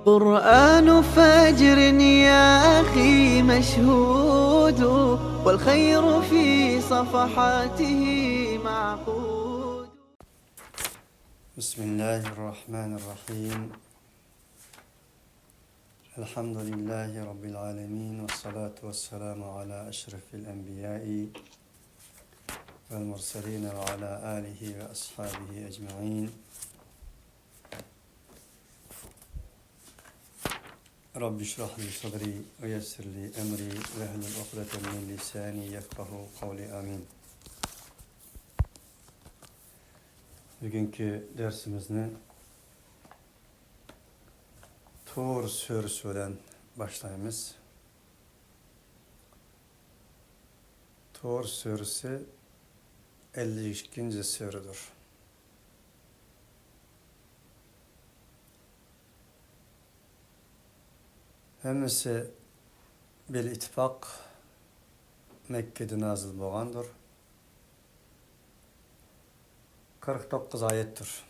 قرآن فجر يا أخي مشهود والخير في صفحاته معقود. بسم الله الرحمن الرحيم. الحمد لله رب العالمين والصلاة والسلام على أشرف الأنبياء والمرسلين وعلى آله وأصحابه أجمعين. رب اشرح لي صدري ويسر لي أمري واحلل عقدة من لساني يفقه قولي آمين. Bugünkü dersimizni Tur suresi bilen başlayımız. Tur suresi 52. suredir. Hemmisi bil ittifak Mekke'de nazil bolgandır. 49 ayettir.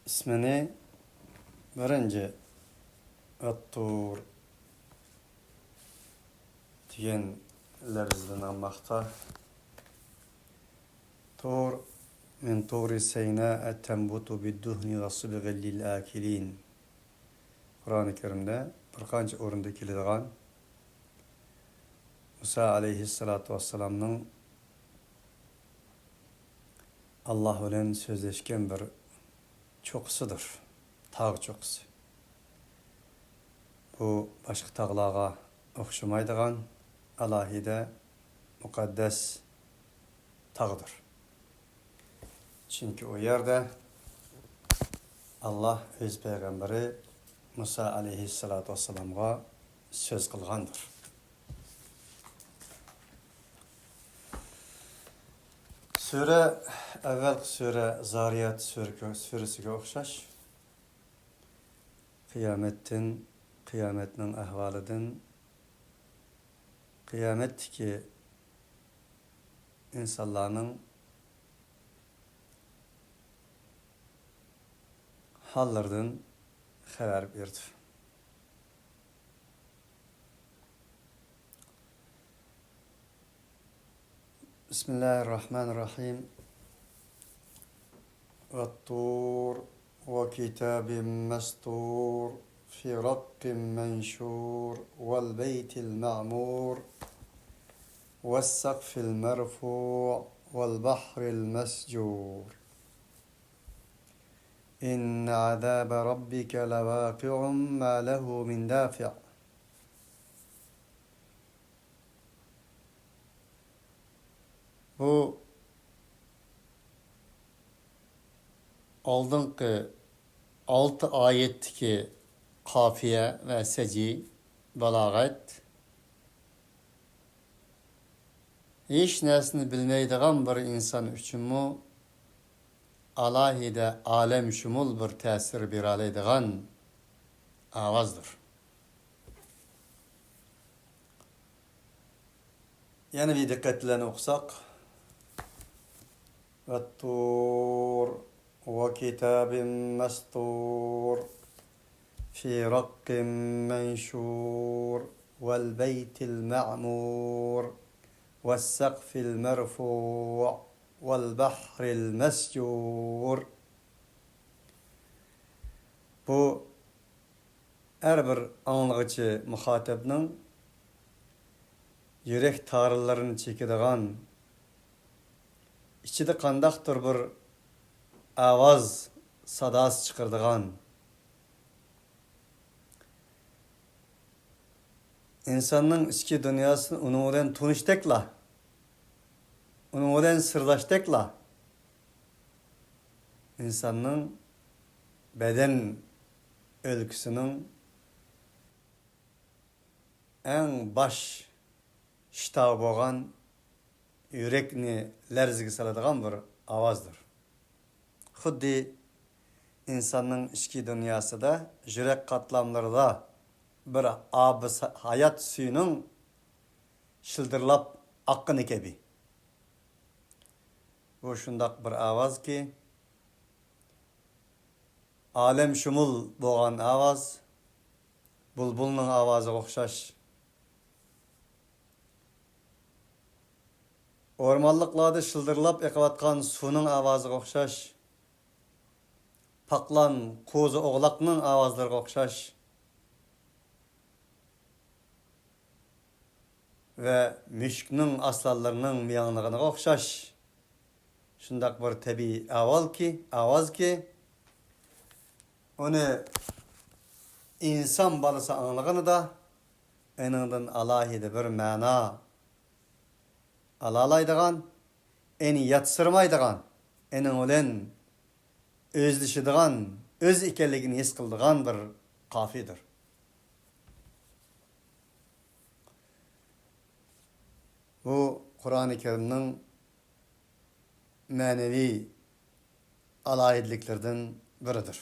İsmini birinci At-Tur diyen lerzden almakta. Tur min turi seyna tenbutu bidduhni ve sıbgı lil akilin. Kur'an-ı Kerim'de bir kanca orunda keladigan Musa aleyhissalatu vesselam'nın Allah bilen sözleşken bir çoqsudur. Tağ çoqsu. Bu başka tağlarga oxşamaydigan alahide mukaddes tağdır. Çünkü o yerde Allah öz peygamberi Musa aleyhissalatu vesselam'a söz kılgandır. Sure, evvelki sure Zariyat suresiga oxşaş. Kıyametnin ahvalidan, kıyametdeki insanların hallardan haber berdi. Bismillahirrahmanirrahim. Vat-Tur ve kitabin mestur fi rakkin menşur vel beytil ma'mur ve's-sakfil merfu' vel bahril mescur. İnne azâbe rabbike levâki'un mâ lehu min dâfi'. Bu aldınki 6 ayetteki kafiye ve seci balagat hiç nesini bilmeydiğin bir insan üçünmü alahide alem şumul bir tesir bir aleydiğin avazdır. Yani bir dikkatlerini okusak Vat-Tur ve kitabin mestur fi rakkin menşur vel beytil ma'mur ve's-sakfil merfu' vel bahril mescur. Bu her bir anlıqçı muhatebinin yürek tarılarını çekediğin içinde qandaqdır bir avaz sadası çıkırdığın insanın içki dünyasını onun bilen tunuştekla onun bilen sırlaştekla insanın beden ölküsünün en baş ştabı bolgan yürekni lerzigi saladigan bir avazdır. Xuddi insanın içki dünyasında yürek katlamlarında bir hayat suyunun şıldırlap aqqını kebi. Bu şundaq bir avaz ki alem şumul boğan avaz, bulbulun avazı okşaş. Ormanlıklarda şıldırlap ekivatkan sunun avazı okşaş. Paklan, kozu oğlakның avazları okşaş. Ve müşknün aslallarının miyanlığına okşaş. Şundak bir tabi avaz ki, onu insan balısı anlığını da enindin alahide bir mana alalaydıgan, eni yatsırmaydıgan, enin olen özlüşüdügan, öz ikelligini his kıldıgan bir kafidir. Bu Kur'an-ı Kerim'nin manevi alayidliklerden biridir.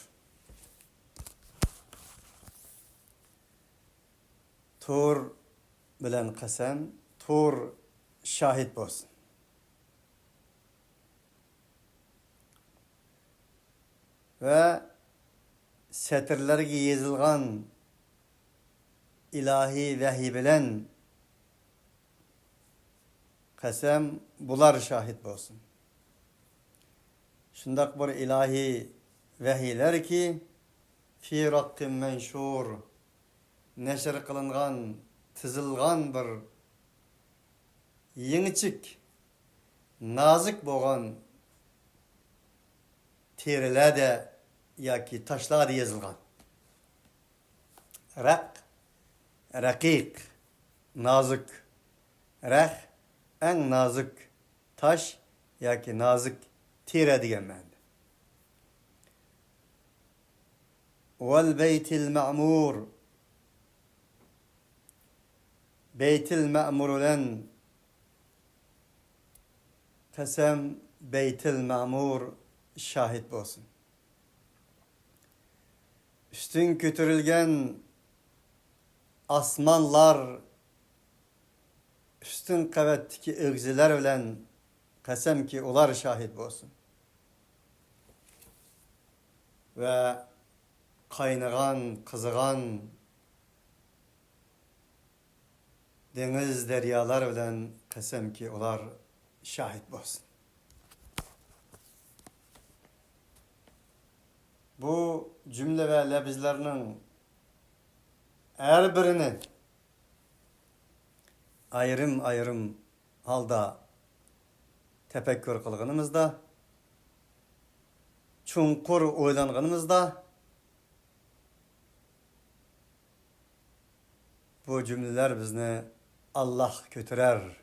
Tur bilen kasem, tur şahit bolsun. Ve setirlerge yazılgan ilahi vahiy bilen kasem bular şahit bolsun. Şundak bir ilahi vahiyler ki fi rakkim menşur neşr kılıngan, tizilgan bir yeniçik, nazik boğan terilerde yaki taşlarda yazılgan. Rakik, nazik. En nazik taş yaki nazik teri diyen mende. Vel beytil ma'mur. Beytil ma'mur olan kasem beytil ma'mur şahit bolsun. Üstün götürülgen asmanlar, üstün kavetteki ıgziler bilen kasem ki ular şahit bolsun. Ve kaynagan, kızıgan deniz deryalar bilen kasem ki ular şahit bolsun. Bu cümle ve lebizlerinin her birini ayrım halda tefekkür kılgınımızda, çunkur oylanğınımızda bu cümleler bizni Allah götürer,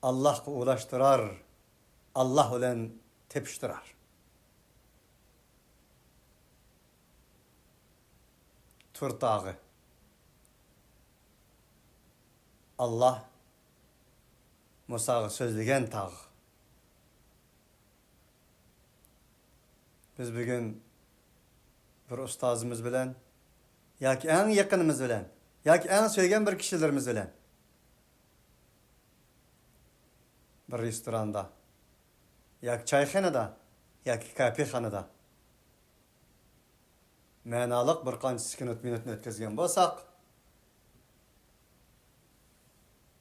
Allah ulaştırar, Allah ile tepiştirer. Tur dağı. Allah Musa'ya sözlegen tağ. Biz bugün bir ustazımız bilen, yaki en yakınımız bilen, yaki en söyleyen bir kişilerimiz bilen bir restoranda, yaki çayxanada, yaki kafexanada manalık bir qancha sükunat minutni o'tkazgan bo'lsak,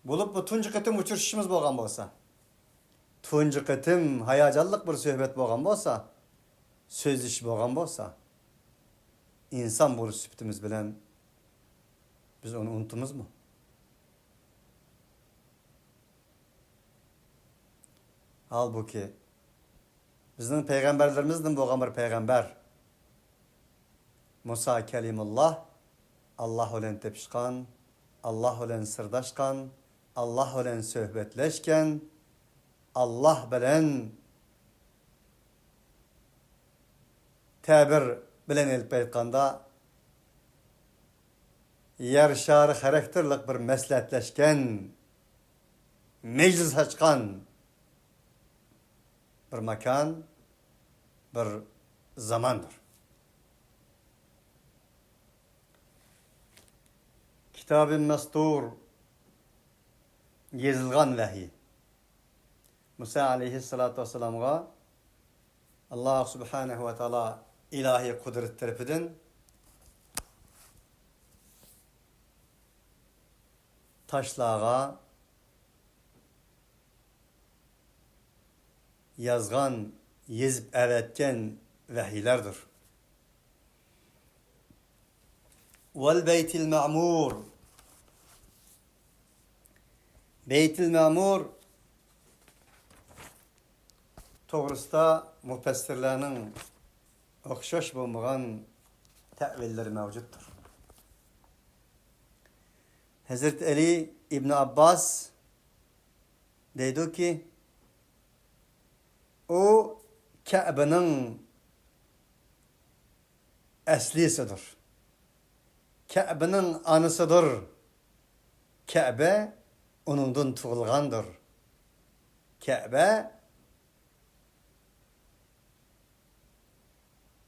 bulup bu tunji qitim uchrashishimiz bo'lgan bo'lsa, tunji qitim hayajonli bir suhbat bo'lgan bo'lsa, so'zlish bo'lgan bo'lsa, inson bo'lish sifatimiz bilan biz onu unutumuzmu? Halbuki bizning payg'ambarlarimizdan bo'lgan bir payg'ambar Musa Kelimullah, Allah ile tepişkan, Allah ile sırdaşkan, Allah ile söhbetleşken, Allah bilen tabir bilen elip aytkanda yer şarı karakterlik bir mesletleşken, meclis açkan bir makan, bir zamandır. Kitab-ı Mestur yazılgan vahiy. Musa aleyhissalatu vesselam'a Allah subhanahu ve taala ilahi kudret tarafından taşlağa yazgan, yezip evetken vehiylerdir. Vel beytil ma'mur. Beytil ma'mur toğrusda müfessirlerinin okşaş bulmagan tevilleri mevcuttur. Hazreti Ali İbn Abbas dedi ki o Kabe'nin eslisidir. Kabe'nin anısıdır. Kabe onundan tuğulgandır. Kabe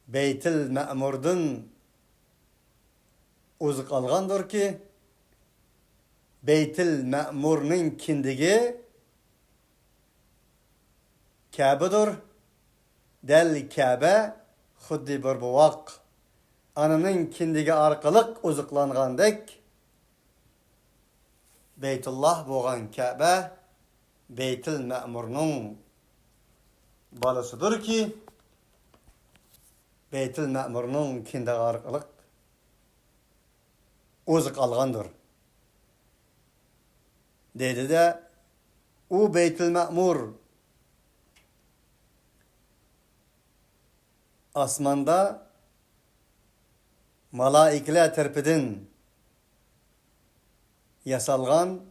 Beytil Ma'mur'dan uzak algandır ki Beytil Ma'mur'un kindigi Kabe'dir. Del Kabe xuddi bir buvaq anının kindigi arqılık uzaklanğandek Beytullah boğan Kabe Beytil Ma'mur'un balasıdır ki Beytil Ma'mur'un kindigi arqılık uzak alğandır. Dedi de o Beytil Ma'mur asmanda malaikeler tarafından yasalgan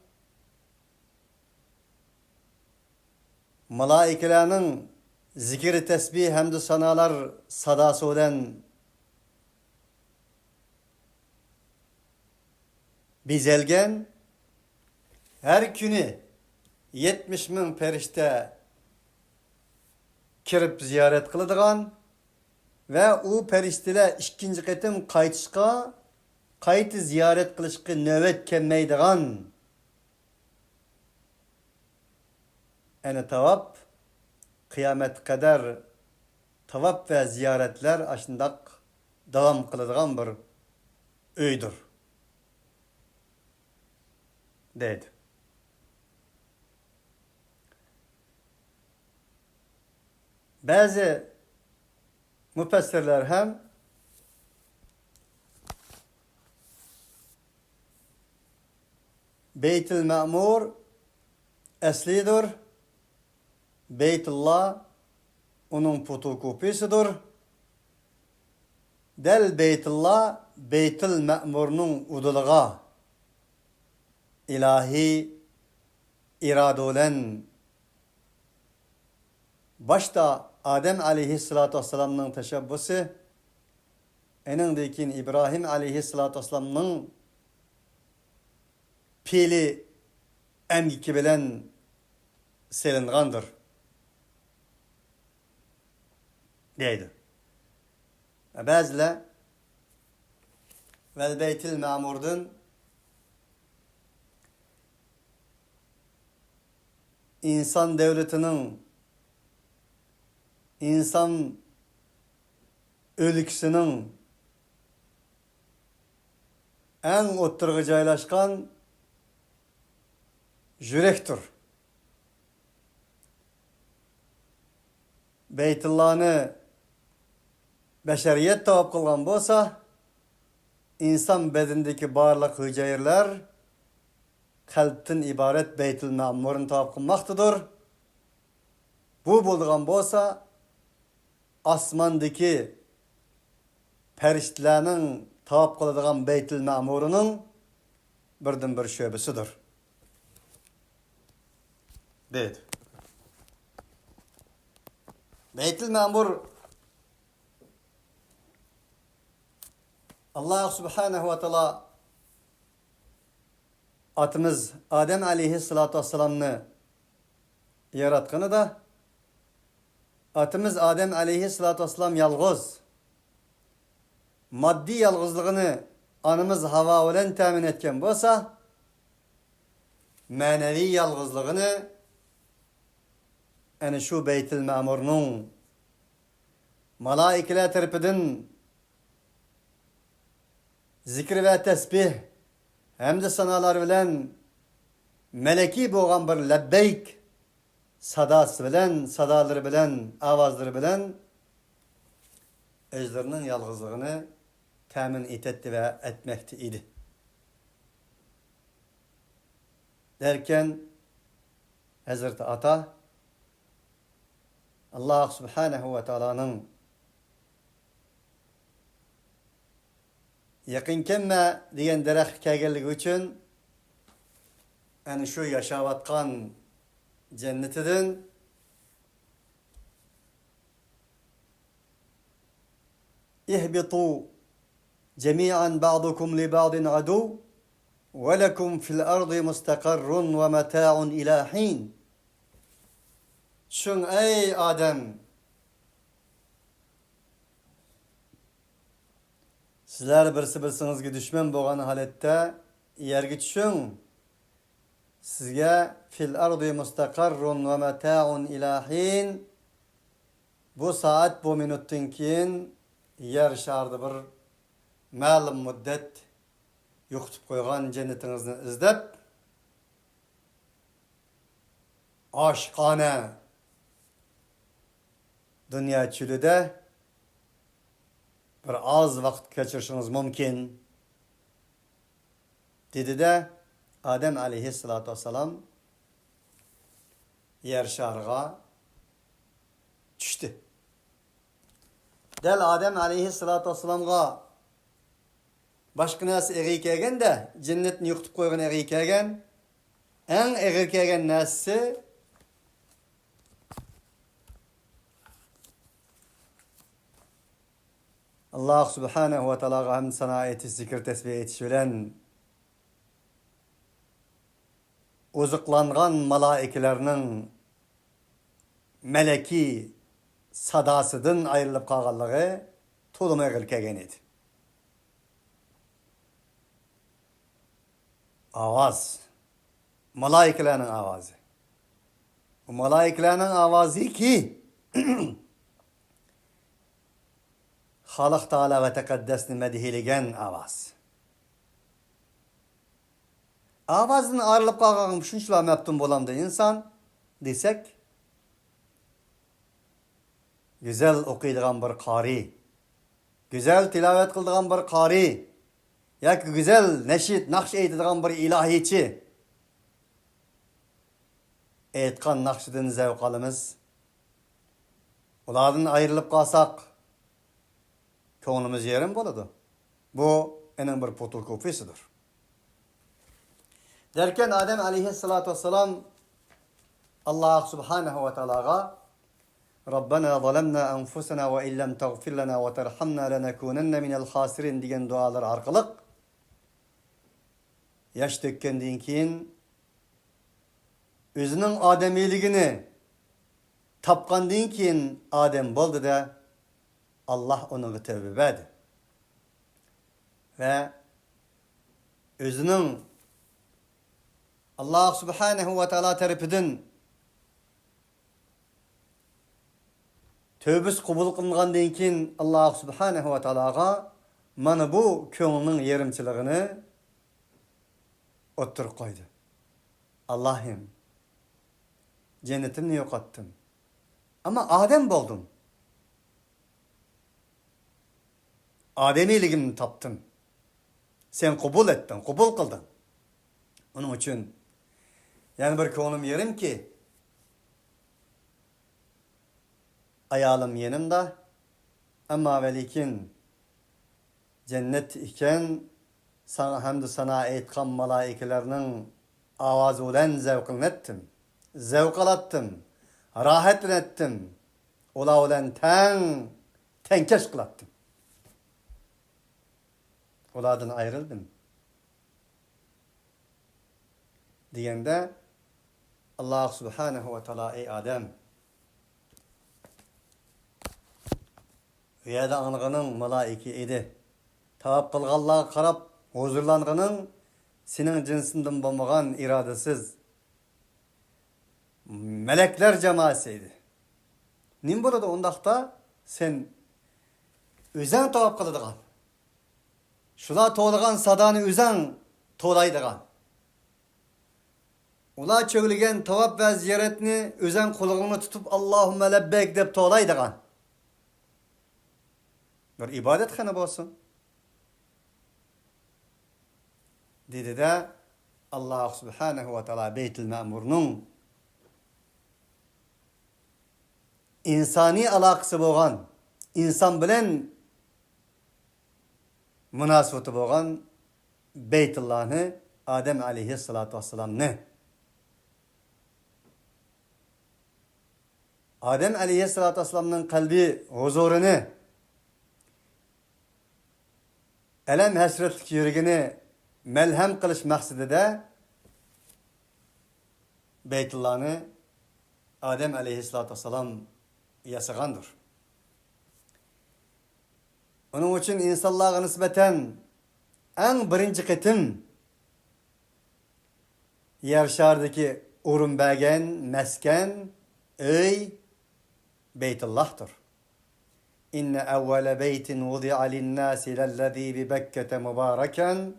malaikelerinin zikir, tesbih, hamdü sanalar sadası olan bizelgen her günü 70 bin perişte kirip ziyaret kılıdığan ve o perişteler ikinci ketim kayıt ziyaret kılışkı nöbet kemmeydiğan yani tavap kıyamet kadar tavap ve ziyaretler aşındak devam kılıdığan bir öydür dedi. Bazı müfessirler hem Beytil Ma'mur eslidir. Beytullah onun fotokopisidir. Del Beytullah Beytil Ma'mur'un uduluğa ilahi irade olan başta Adem aleyhissalatu vesselam'ın teşebbüsü enindeki İbrahim aleyhissalatu vesselam'ın pili emgiki bilen selingandır deydi. Bazılar vel Beytil Ma'mur'dan insan devletinin insan ölüksünün en oturgu caylaşkan yürektir. Beytullah'ını beşeriyet tavap kılgan bolsa insan bedindeki barlıq hücayirler kalptin ibaret Beytil Ma'mur'un tavap kılmaktadır. Bu bulduğun bolsa asmandaki periştelerin tavap kıldığı Beytil Ma'mur'un birden bir şöbesidir dedi. Beytil Ma'mur Allah Subhanahu ve Teala atımız Adem aleyhissalatu vesselam'ını yaratkanı da atımız Adem aleyhissalatu vesselam yalğız maddi yalğızlığını anımız Hava olan temin etken bolsa manevi yalğızlığını yani şu Beytil Ma'mur'un malaikeler tarafından zikir ve tesbih hem de sanalar bilen meleki boğan bir lebbeyk sadası bilen, sadaları bilen, avazları bilen özlerinin yalgızlığını temin etti ve etmekte idi. Derken Hazreti Ata Allah Subhanahu ve Taala'nın yakın kemme diyen derek kelgeligi için yani şu yaşavatkan cennetinden ihbitu cemi'an ba'dukum li ba'din adu ve lekum fil ardı mustakarrun ve meta'un ila hin. Şun ey Adem, sizler birisi birisingizga düşman bo'lgan holatda yerga tushing. Sizga fil ardı mustaqarrun ve meta'un ila hin. Bu saat bu minutdan keyin yer sharida bir ma'lum muddat yo'qotib qo'ygan jannatingizni izlab oshqona dünya çölüde bir az vaqt geçirişiniz mümkün. Dedi de Adem aleyhissalatu vesselam yer şarıga düştü. Del Adem aleyhissalatu vesselamga başka narsa eri kelgen de cennetni yo'qotib qo'ygan eri kelgen. Eng eri kelgen narsasi Allah Subhanahu ve Teala'ga hamd sana eti zikir tesbih etişilen ozuqlangan malaikelerinin meleki sadasıdan ayrılıp kalganlığı toluma kelgen edi. Avaz. Malaikelerin avazı. O malaikelerin avazı ki Halıq Teala ve Teqaddesni medhiligen avaz. Avazın ayrılıp kalkan şunçla meptun bolamdı insan desek, güzel okuyduğun bir qari, güzel tilavet kıldığın bir qari, ya ki güzel neşit, nakş eytidiğin bir ilahiçi, eytkan nakşidin zevk alımız, ulardan ayrılıp kalsak, ko'nglimiz yerim bo'ladi. Bu enin bir fotokopiyasidir. Derken Adem aleyhissalatu vesselam Allah Subhanahu ve Teala'ga Rabbena zalemna enfusena ve illem tagfir lana ve terhamna lenekunenne minel hasirin degan dualar arqılık yaş dökkenden keyin özünün ademiyligini tapqandan keyin Adem bo'ldi da Allah onu tevbe verdi. Ve özünün Allah Subhanahu ve Teala tarafından tövbesi kabul kılıngandan keyin Allah Subhanahu ve Teala'ga mana bu ko'nglning yerimchiligini o'ttirib qo'ydi. Allah'ım cennetimni yo'qotdim. Ama Adem bo'ldum. Ademiyligimni taptım. Sen kabul ettin, kabul kıldın. Onun için yani bir ko'nglim yerim ki ayalım yanımda ama velikin cennet iken sana hamd sana aytgan malaikelerinin avazı bilan zevkini ettim. Zevk alattım. Rahatını ettim. Ola bilan tenkeş kılattım. Olardan ayrıldım. Diyende Allah Subhanahu ve Teala ey Adem rüyada anğının malaiki idi. Tavap kılganlığa karab huzurlanğının senin cinsinden bulmagan iradesiz melekler cemaatiydi. Nim burada ondaqta sen Üzen tavap kılıdıgan. Şula toğlagan sadanı üzen toğlaydıgan. Ula çögülgen tavap ve ziyaretini üzen kulağını tutup Allahümme lebbek dep toğlaydıgan. Bir ibadet xana bolsun. Dedi de Allah subhanahu ve teala Beytül Ma'mur'un insani alakası bolgan, insan bilen münasebeti bolgan Beytullah'ını Adem aleyhissalatu vesselam'ını Adem aleyhissalatu vesselam'ın kalbi huzurunu elem hasretlik yüreğini melhem kılış maksadıyla Beytullah'ını Adem aleyhissalatu vesselam yasagandır. Onun için insanlığa nispeten en birinci kıtım yer şardaki urunbegen, mesken, öy Beytullah'tır. İnne evvele beytin vudi'a linnâsi lellezî bi Bekkete mübâreken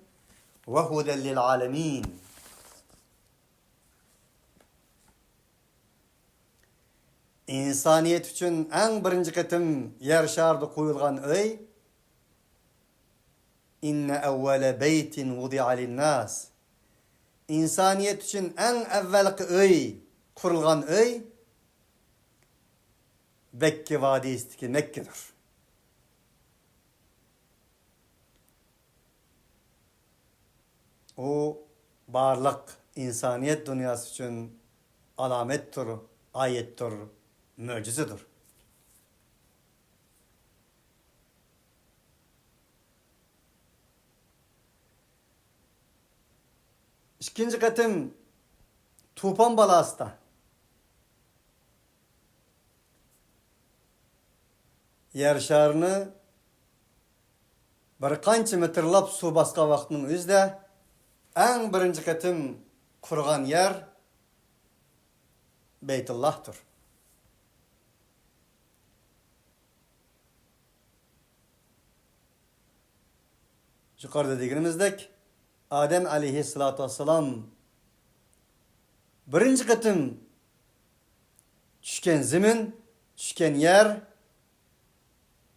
ve huden lil âlemîn. İnsaniyet için en birinci kıtım yer şardı koyulgan öy İnne evvele beytin vudi'a linnâs. İnsaniyet için en evvelki öy kurulgan öy Bekke Vadisi'ndeki Mekke'dir. O barlık insaniyet dünyası için alamettir, ayettir, mucizedir. İkinci katım tufan balası da yer şarını bir qancha metrlab suv basqa vaqtning o'zida en birinci katım kurgan yer Beytullah'tır. Yukarıda dediğimizdek Adem aleyhissalatu vesselam birinci katım düşken zemin, düşken yer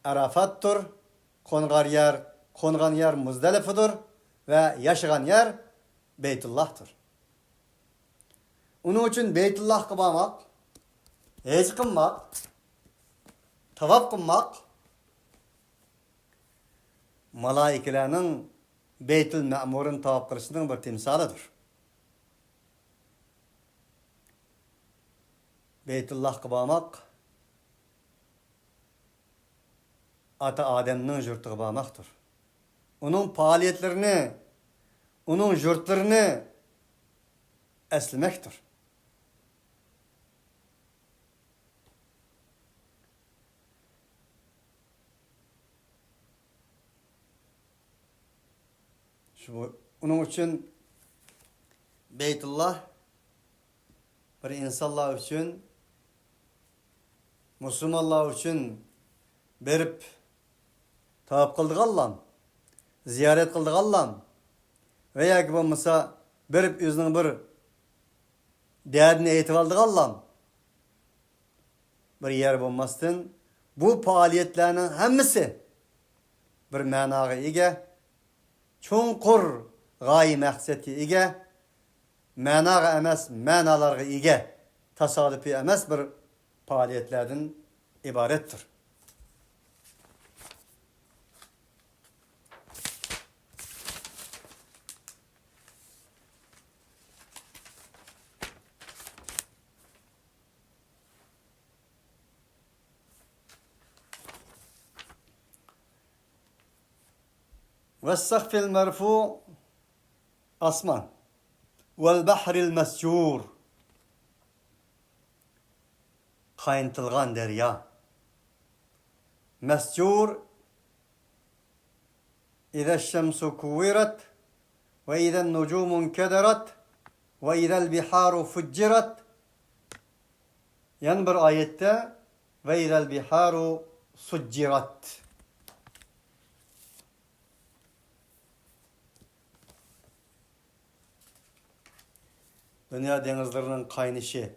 Arafat'tır. Kongan yer Muzdalifa'dır ve yaşayan yer Beytullah'tır. Onun için Beytullah kılmak, hec kılmak, tavaf kılmak malaikelerinin Beytül Ma'mur'un tavaf kılışının bir timsalıdır. Beytullah kılmak ata Adem'nin jurtu kılmaktır. Onun faaliyetlerini, onun jurtlarını eslemektir. Onun için Beytullah bir insanlar için, Müslümanlar için berip tavaf kıldık Allah'ım, ziyaret kıldık Allah'ım veya ki olmasa berip özünün bir değerini eğitim aldık Allah'ım bir yer olmasın. Bu faaliyetlerinin hemmisi bir managa ega, çonqur gayi maqsadga ega, managa emas, manalarga ega, tasodifiy emas bir faaliyetlerden ibarettir. والسقف المرفوع أسمان والبحر المسجور قاينتلغان دريا مسجور إذا الشمس كورت وإذا النجوم انكدرت وإذا البحار فجرت ينبر آيته وإذا البحار سجرت dünya denizlerinin kaynışı,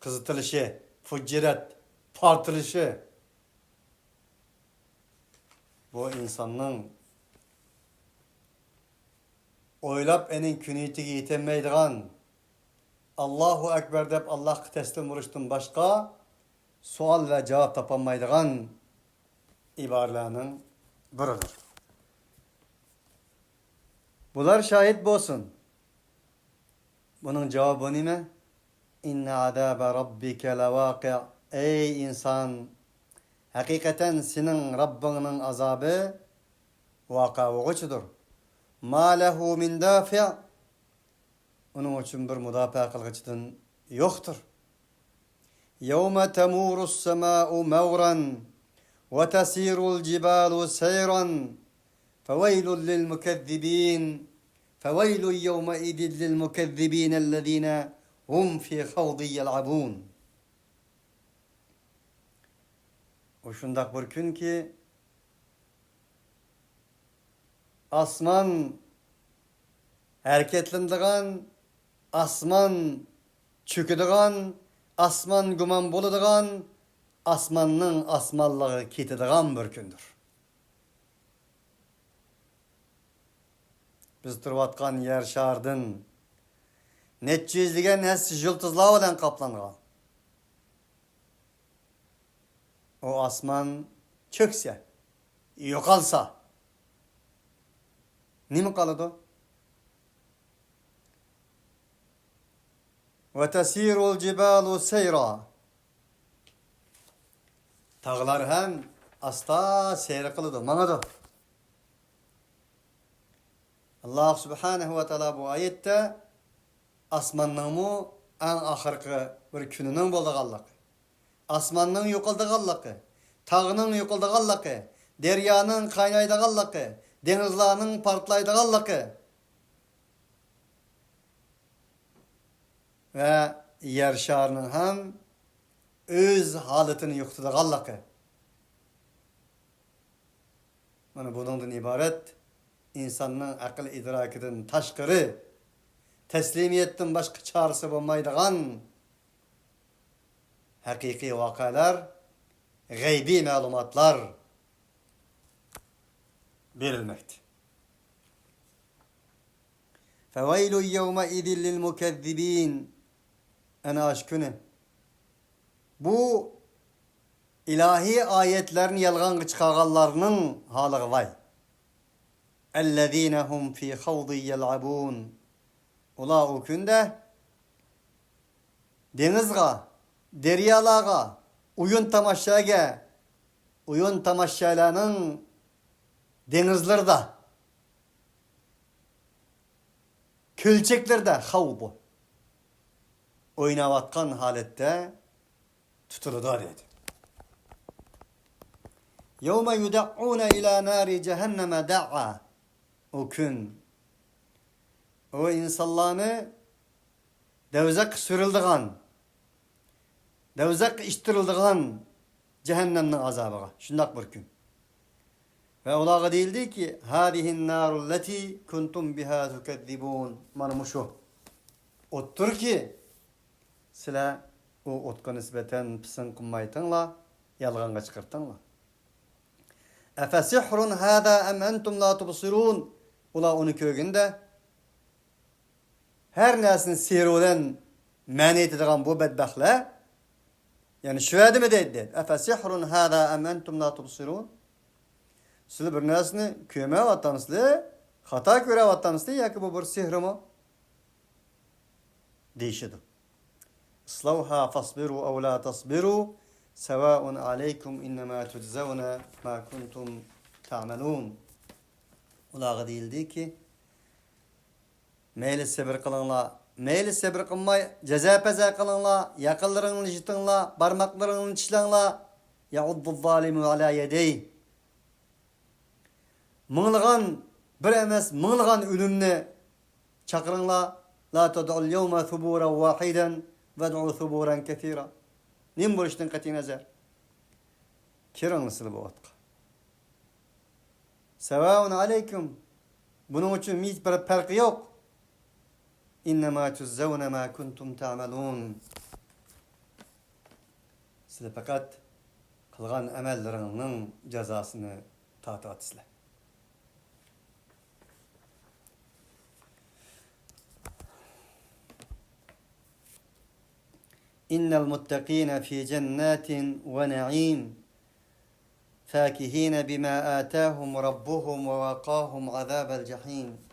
kızıtılışı, fucciret, partılışı, bu insanın oylap enin küniyetiga yetemeydiğen, Allahu Ekber dep Allah'a teslim vuruştun başka sual ve cevap tapamaydiğen ibarelerinin biridir. Bular şahit bolsun. Bunun cevabı nime? İnne azâbe rabbike levâki'. Ey insan, hakikaten senin Rabbinin azabı vaka vukuçudur. Ma lehu min dafi'. Onun için bir müdafaa kılgıçtan yoktur. Yevme temurus semâ'u mevran ve tesirul cibalu seyran feveylun lil mukezzibin feveylun yevme idin lil mukezzibin ellezine hum fi havdi yel'abun. O şundak bir gün ki asman hareketlendiğen, asman çöküdüğen, asman guman boluduğan, asmanның asmallığı ketidiğen bir gündür. Biz turvatkan yer şardın neçe yüzlügen hessi yıldızlar bilen kaplanğan. O asman çökse, yokalsa, nimi kalıdı? Ve tesirul cibalu seyra. Tağlar hem asta seyre kılıdı, manadı. Allah subhanahu ve teala bu ayette asmannın en ahırkı bir gününün bolduğallığı, asmanның yokuldığallığı, tağının yokuldığallığı, deryanın kaynaydığallığı, denizlarının partlaydığallığı ve yer şarının hem öz haletini yoktudığallığı. Mana bundan ibaret insanın akıl idrakidin taşkırı, teslimiyetten başka çağrısı bulmaydıgan hakiki vakalar, gaybi malumatlar verilmekte. فَوَيْلُ يَوْمَئِذٍ لِلْمُكَذِّبِينَ. Ana aşkını. Bu ilahi ayetlerin yalgan çıkarganlarının halığı vay. اَلَّذ۪ينَ هُمْ ف۪ي خَوْضٍ يَلْعَبُونَ. Ula o günde denizga, deryalığa, uyun tamaşaga, uyun tamaşalarının denizlerde, kölçeklerde havbu oynavatkan halette tutuludar dedi. Yevme yuda'une ila nari cehenneme da'a. O gün o insanlarını devzek sürüldüğün, devzek iştirildiğin cehennemnin azabına. Şundak bir gün. Ve olağa değildi ki hâzihin nârul leti kuntum biha tukezzibûn. Manımuşu. Ottur ki sile o otka nispeten pısın kımmaytınla yalganga çıkartınla. Efe sihrun hâzâ em entum la tubsirûn. Ula onu kögünde her nesini sihir olan mani ettiğin bu bedbahtla yani şüvedi mi dedi? Efe sihrun hâzâ em entum la tubsirûn. Siz bir nesini köme vatanıslı, hata göre vatanıslı ya ki bu bir sihri mi? Değişidir. İslavha fasbiru ev la tasbiru sevaun aleykum innema tuczavna ma kuntum ta'melun. Ulağı değildi ki meyli sabır kılınla, meyli sabır kılmay, ceza peza kılınla, yakıllarını jitınla, parmaklarını çilanla, ya'uddu zalimu ala yedey. Mığılgan bir emes, mığılgan ölümne çakırınla, la tad'ul yevme thuburan vahiden, ved'u thuburan kethira. Nim bu işten kati nazar? Kiranlısı bu atka. Sevaun aleyküm. Bunun için hiç bir farkı yok. İnnemâ tuzzevne mâ kuntum ta'melûn. Sizler fakat kılgan emellerinin cezasını tatatısızlar. İnnel muttakîne fî cennetin ve ne'îm fâkihîne bimâ âtâhum rabbuhum ve vâkâhum azâbel cehîm.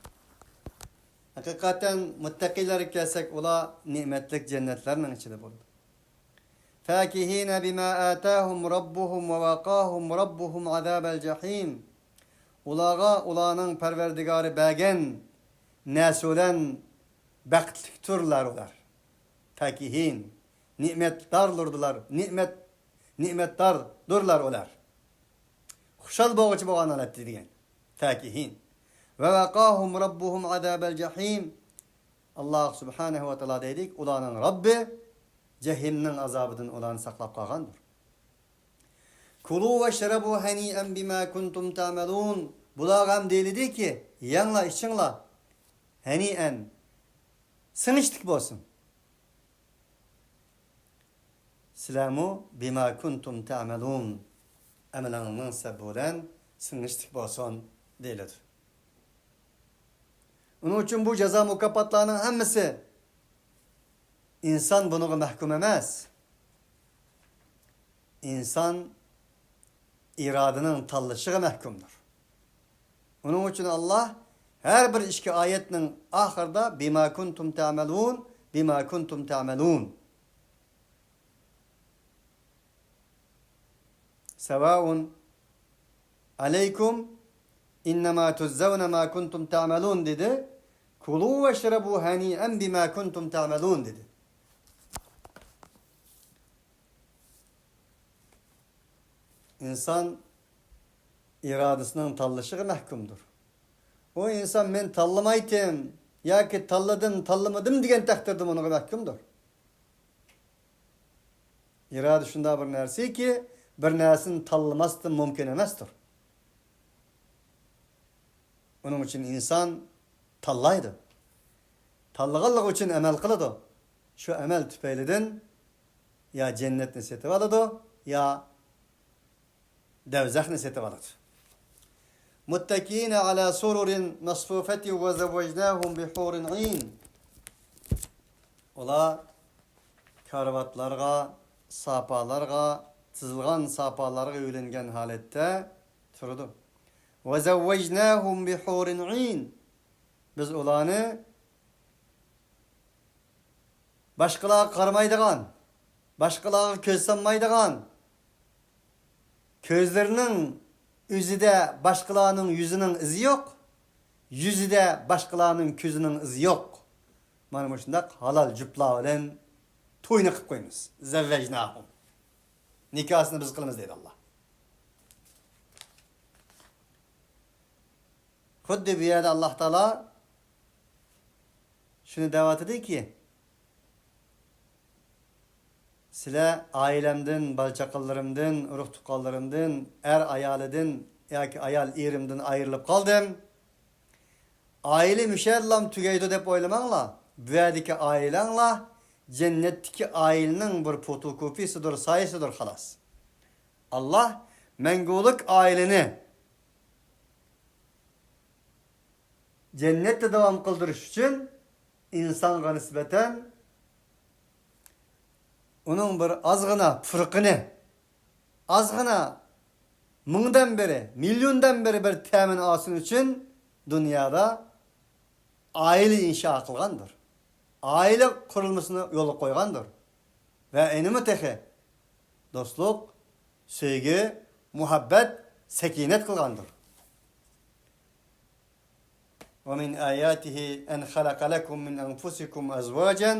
Hakikaten muttakiler kelsek ola nimetlik cennetlerinin içinde bulundu. Fâkihîne bimâ âtâhum rabbuhum ve vâkâhum rabbuhum azâbel cehîm. Ulağa ulağının perverdigarı bägen näsulen bəxtlik turlar olar. Fâkihin nimetdarlurdular. Nimetdar durlar olar. Huşal boğucu boğanan etti diyen. Fâkihin. Ve vâkâhum rabbuhum azâbel cehîm. Allah subhanehu ve teala dedik. Ulağının Rabbi cehimnin azabıdın ulağını saklap kalgandır. Kulu ve şerebu hani'en bima kuntum ta'melun. Bulağam deyildi ki yanla içinla hani'en sınıştık bolsun. Selamu bima kuntum ta'melun. Emelanının sebulen sınıştık bolsun deyildi. Onun için bu ceza mukapatlarının hemmesi insan bunu mahkum emez. İnsan iradının tallışı mahkumdur. Onun için Allah her bir işki ayetinin ahırda bima kuntum ta'melun, bima kuntum ta'melun. Sevaun aleykum innema tuzzevne ma kuntum ta'melun dedi. Kulu ve şerebu hani'en bima kuntum ta'melun dedi. İnsan iradesinin tallışı mahkumdur. O insan ben tallamaydım ya ki talladım tallamadım diyen takdirde onu mahkumdur. İrade şunda bir nersi ki bir nersin tallaması mümkün emestir. Onun için insan tallaydı. Tallığallık için emel kılıdı. Şu emel tüpeylidin ya cennet niseti aladı ya devzah niseti aladı. Muttakine ala sururin masfufeti ve zevvecnahum bihurin in. Ola karvatlarga, sapalarga, tızılgan sapalarga üylengen halette turdu. Ve zevvecnahum bihurin in. Biz olanı başkalarga karmaydıgan, başkalarga köz sanmaydıgan, közlerinin yüzüde başkalarının yüzünün izi yok, yüzüde başkalarının közünün izi yok. Mana şundak halal cüpla bilen toyunu kıp koyunuz. Zevvecnahum. Nikahını biz kılımız deydi Allah. Xuddi bir yerde Allah Teala şunu davet ediyor ki sizler ailemden, balçakıllarımdan, ruh tukallarımdan, ayalidin, ya ki ayal erimden ayrılıp kaldım. Aile müşerlam tügeydi dep oylamanla, bu yerdeki ailenle cennetteki ailenin bir fotokopisidir, sayısıdır halas. Allah menguluk aileni cennette devam kıldırış için insana nispeten onun bir azgına fırkını, azgına mingden beri, milyondan beri bir temin alsın için dünyada aile inşa kılgandır. Aile kurulmasını yolu koygandır. Ve enimi tehi dostluk, sevgi, muhabbet, sekinet kılgandır. وَمِنْ آيَاتِهِ أَنْ خَلَقَ لَكُمْ مِنْ أَنْفُسِكُمْ أَزْوَاجًا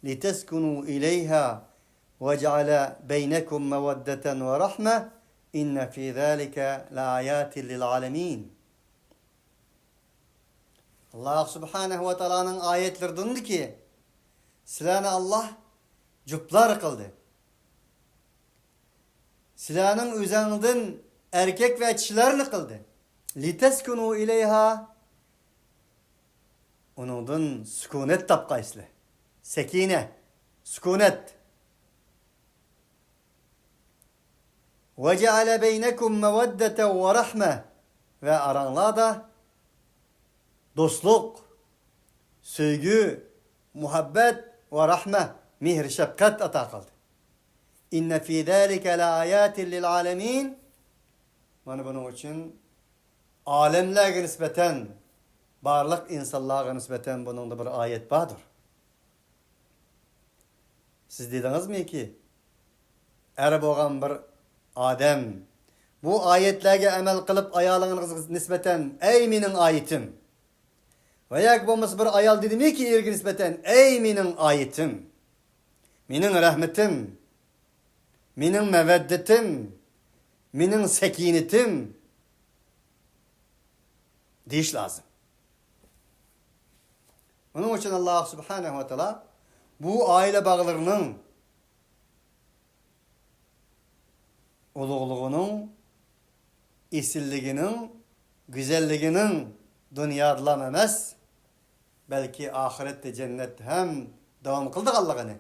لِتَسْكُنُوا إِلَيْهَا وَجَعَلَ بَيْنَكُمْ مَوَدَّةً وَرَحْمَةً إِنَّ فِي ذَلِكَ لَآيَاتٍ لِلْعَالَمِينَ. Allah Subhanahu ve Taala'nın ayetleri döndü ki silahını Allah cüplar kıldı. Silahının üzerinden erkek ve kişilerini kıldı. لِتَسْكُنُوا إِلَيْهَا onundan sükunet tapqayslı. Sekine, sükunet. Ve ceale beynekum meveddete ve rahme. Ve aranlarda dostluk, sevgi, muhabbet ve rahme, mihr, şefkat ata kıldı. İnne fî zâlike la âyâtin lil âlemîn. Bana bunun için alemlerge nispeten, barlık insanlığa nispeten bunun da bir ayet vardır. Siz dediniz mi ki, er boğan bir Adem, bu ayetlerge emel kılıp ayalığınız nispeten, ey minin ayetim. Ve yak bombası bir ayal dedi mi ki irgi nispeten, ey minin ayetim, minin rahmetim, minin meveddetim, minin sekinetim deyiş lazım. Onun için Allah Subhanahu ve Teala bu aile bağlarının uluğluğunun, isilliğinin, güzelliğinin dünyadan emez, belki ahirette cennet hem devam kıldık Allah'ını.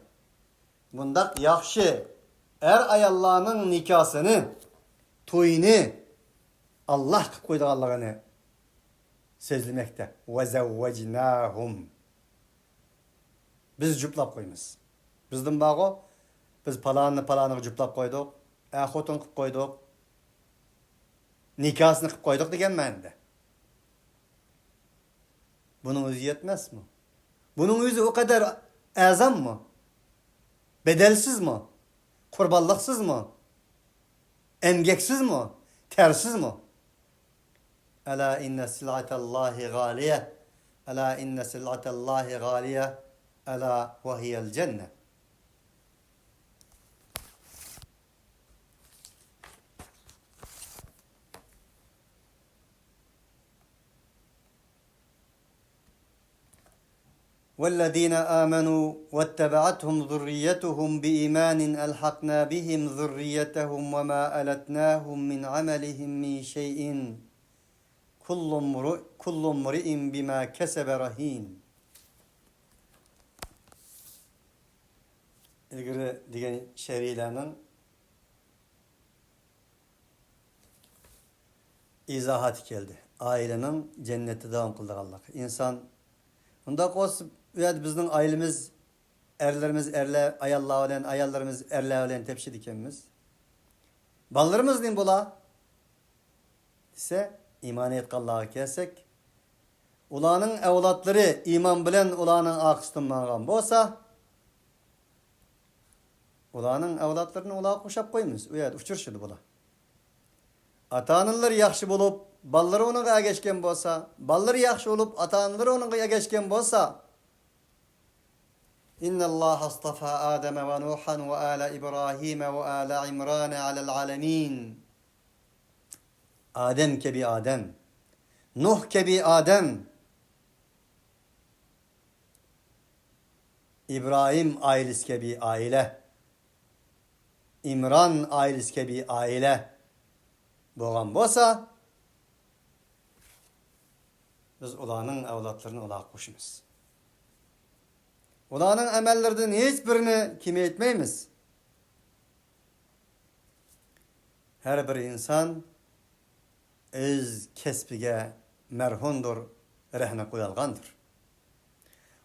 Bunda yaxşı er ayallarının nikasını, toyunu Allah koydu Allah'ını sözlemekte. Ve zevvecnâhum. Biz cüplap koymuş. Bizden bağı, biz palanı cüplap koyduk. Xotun kıp koyduk. Nikasını kıp koyduk degen mende. Bunun özü yetmez mi? Bunun özü o kadar azam mı? Bedelsiz mi? Kurbanlıksız mı? Emgeksiz mi? Tersiz mi? Ela inne sil'atallahi galiye. Ela inne sil'atallahi galiye. Ela ve hiyel cennet. وَالَّذ۪ينَ آمَنُوا وَاتَّبَعَتْهُمْ ذُرِّيَّتُهُمْ بِإِيمَانٍ أَلْحَقْنَا بِهِمْ ذُرِّيَّتَهُمْ وَمَا أَلَتْنَاهُمْ مِنْ عَمَلِهِمْ مِنْ شَيْءٍ كُلُّ امْرِئٍ بِمَا كَسَبَ رَه۪ينٌ. İlgili diyen şerilerinin izahat geldi. Ailenin cenneti devam kıldı Allah. İnsan bunda olsun, bizden ailemiz, erlerimiz erle, ayallarımız erle olan tepsi dikenimiz. Ballarımız din bula. ise iman et Allah'a kelsek. Ulanın evlatları iman bilen ulanın akıstınmagan bolsa, ulanın evlatlarını ulağa kuşap koymuş. Uçurşudu bula. Ata-analar yaxşı bolup, balları onunla geçken bolsa, balları yaxşı olup, ata-analar onunla geçken bolsa, İnna Allah astafa Adem ve Nuhan ve ala İbrahim ve ala İmran alel alemin. Adem kebi Adem, Nuh kebi Adem, İbrahim ailesi kebi aile, İmran ailesi kebi aile boğan bolsa, biz ulanın evlatlarını ulağa koşumuz. Ulanın emellerden hiçbirini kime etmeyimiz. Her bir insan öz kesbige merhundur, rehne koyalgandır.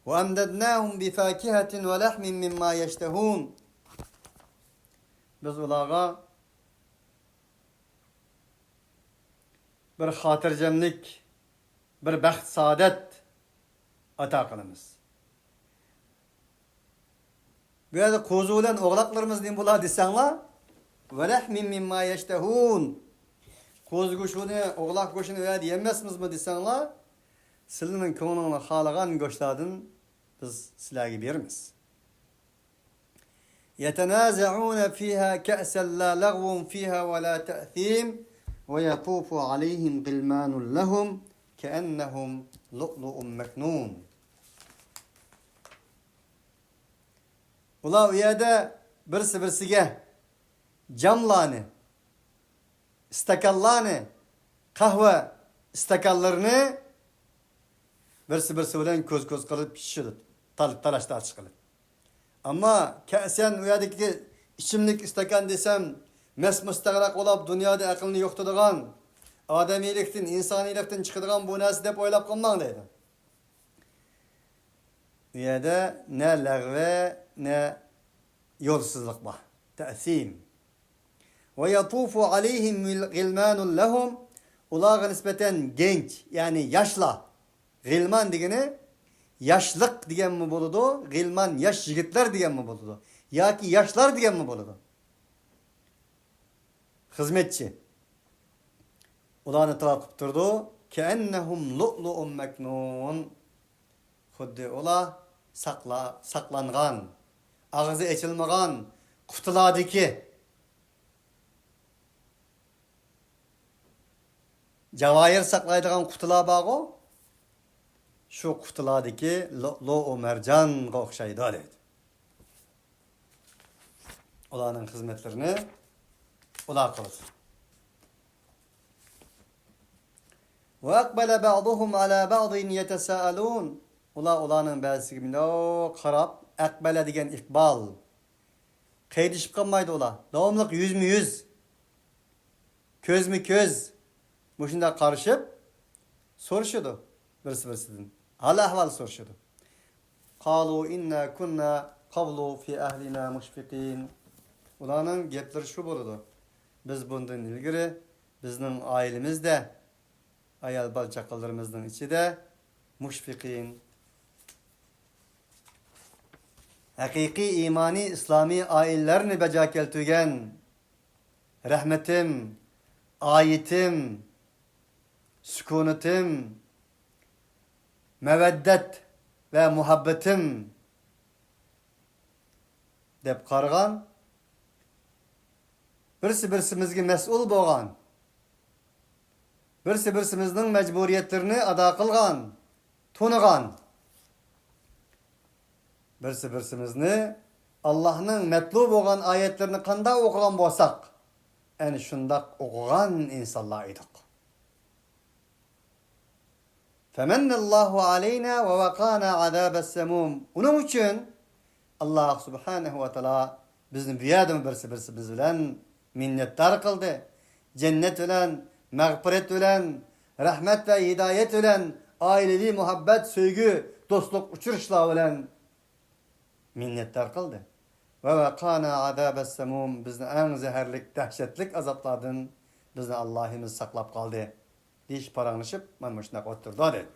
Ve emdednâhum bi fâkihetin ve lehmin mimma yeştehûn. Biz ulağa bir hatırcemlik, bir baxt saadet ata kılımız. Bu yerde kuzu olan oğlaklarımız diyeyim bula desenler, ve lehmin mimma yeştehûn. Kuzu kuşunu, oğlak kuşunu yemezsiniz mi desenler, silinin konuna halagan göçlerden biz silahı veririz. يَتَنَازَعُونَ فِيهَا كَأْسًا لَا لَغْوٌ فِيهَا وَلَا تَأْثِيمٌ وَيَطُوفُ عَلَيْهِمْ غِلْمَانٌ لَهُمْ كَأَنَّهُمْ لُؤْلُؤٌ مَكْنُونٌ. Ula o yerde birisi camlarını, istakallarını, kahve istakallarını birisi bilen köz kılıp şişidi. Talaş tartış kılıp. Ama sen uyadaki içimlik istekan desem mesmustagrak olap dünyada akılını yoktudurgan, ademilikten, insanilikten çıkıdırgan bu nesi dep oylap kalman deydi. Uyada ne lagve ne yolsuzluk var. Te'sim. Ve yatufu aleyhim gilmanun lehum. Ulağa nispeten genç yani yaşla. Gilman digeni yaşlık diyen mi boludu? Gilman yaş yigitler diyen mi boludu? Ya ki yaşlar diyen mi boludu? Hizmetçi. Ulağını tavakıp durdu. Keennehum lu'lu'un meknun. Xuddi ola saklangan, ağzı açılmagan kutulardaki cevahir saklaydigan kutular bağı şu kutulardaki lo mercan okşaydı deydi. Ulanın hizmetlerini ular kıldı. Ve akbele ba'duhum ala ba'din yetesâelûn. Ulanın bazısı gibi karab, akbele degen ikbal. Kıydışıp kalmaydı ula. Davamlık yüz mü yüz, köz mü köz. Bu şimdi karışıp soruşudu birisinden. Hal ahval soruşudu. Kalu inna kunna qablu fi ahlina mushfiqin. Ulanın gepleri şu buludu. Biz bundan ilgiri bizning ailemizde ayal bal çakallarımızın içi de mushfiqin. Hakiki imani İslami aillerini beca keltügen rahmetim, ayetim, sükunetim, meveddet ve muhabbetim dep qargan birsimizge mesul bolgan birsimizning mecburiyetlerini ada qilgan tunigan birsimizni Allah'ın metlub olan ayetlerini kanda okugan bolsak en şundak okugan insanlar idik. Femennallahu aleyna ve vakana azabes semum. Onun için Allah subhanahu ve teala bizni biyadım birsimiz bilen minnettar kıldı. Cennet bilen, mağfiret bilen, rahmet ve hidayet bilen, ailevi muhabbet, sevgi, dostluk uçuruşla bilen minnettar kıldı. Ve vakana azabes semum. Bizni en zehirlik, dehşetlik azaplardan bizni Allah'ımız saklap kaldı. Diş paranlaşıp manmışnak oturdu dedi.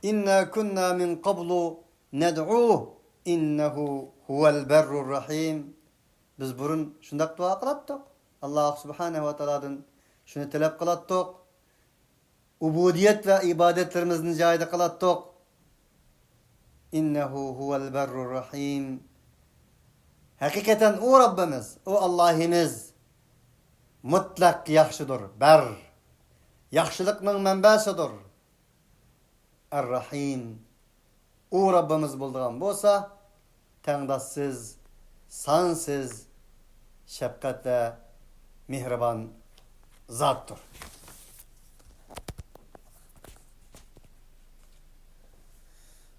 İnna kunna min qablu ned'uh innehu huvel berrur rahim. Biz burun şundak dua kılattık. Allah subhanehu ve teala'dan şunu talep kılattık. Ubudiyet ve ibadetlerimizin cayda kılattık. İnnehu huvel berrur rahim. Hakikaten o Rabbimiz, o Allah'ımız mutlak yaxşıdır. Ber. Yaxşılıkның mənbəsidir. Er-Rahim. O Rabbimiz bulduğun bolsa, tengdassız, sansız, şefkat ve mihriban zattır.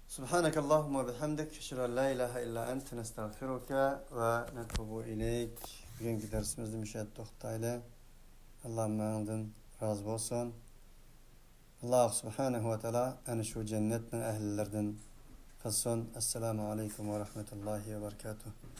Subhaneke Allahumma bihamdik. Eşhedü la ilahe illa ente nestağfiruke ve netubu ileyk. Bugünkü dersimizde müşahit tohtayla Allah'ın razı olsun. Allah subhanahu ve teala en şu cennetin ehlilerden kılsın. Esselamu aleyküm ve rahmetullahi ve berekatuhu.